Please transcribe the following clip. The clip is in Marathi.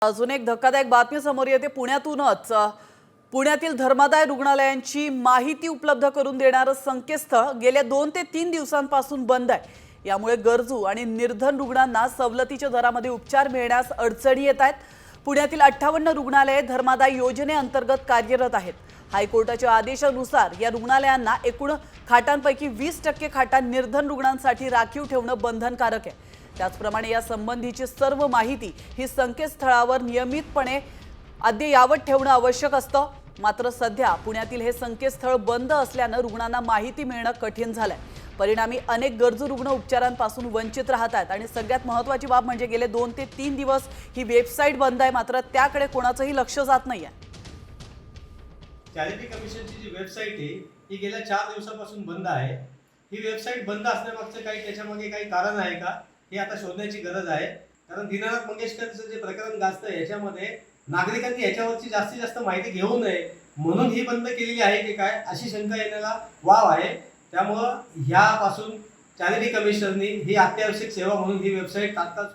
अजून एक धक्कादायक बातमी समोर येते पुण्यातूनच। पुण्यातील धर्मादाय रुग्णालयांची माहिती उपलब्ध करून देणारं संकेतस्थळ गेल्या 2 ते 3 दिवसांपासून बंद आहे। यामुळे गरजू आणि निर्धन रुग्णांना सवलतीच्या दरामध्ये उपचार मिळण्यास अडचणी येत आहेत। पुण्यातील 58 रुग्णालये धर्मादाय योजनेअंतर्गत कार्यरत आहेत। हायकोर्टाच्या आदेशानुसार या रुग्णालयांना एकूण खाटांपैकी 20% खाटा निर्धन रुग्णांसाठी राखीव ठेवणं बंधनकारक आहे। त्याचप्रमाणे या संबंधीची सर्व माहिती ही संकेतस्थळावर नियमितपणे अद्ययावत ठेवणं आवश्यक असतं। मात्र सध्या पुण्यातील हे संकेतस्थळ बंद असल्यानं रुग्णांना माहिती मिळणं कठीण झालंय। परिणामी अनेक गरजू रुग्ण उपचारांपासून वंचित राहत आहेत आणि सगळ्यात महत्त्वाची बाब म्हणजे गेले 2 ते 3 दिवस ही वेबसाईट बंद आहे, मात्र त्याकडे कोणाचंही लक्ष जात नाहीये। चॅरिटी कमिशनची जी वेबसाईट आहे ही गेल्या 4 दिवसापासून बंद आहे। ही वेबसाईट बंद असण्यामागचं काही त्याच्यामागे काही कारण आहे का हे आता शोधण्याची गरज आहे। कारण दीनानाथ मंगेशकरचं जे प्रकरण गाजतं याच्यामध्ये नागरिकांनी याच्यावरची जास्तीत जास्त माहिती घेऊ नये म्हणून ही बंद केलेली आहे की काय अशी शंका येण्याला वाव आहे। त्यामुळे ह्यापासून चॅरिटी कमिशननी ही अत्यावश्यक सेवा म्हणून ही वेबसाईट तात्काळ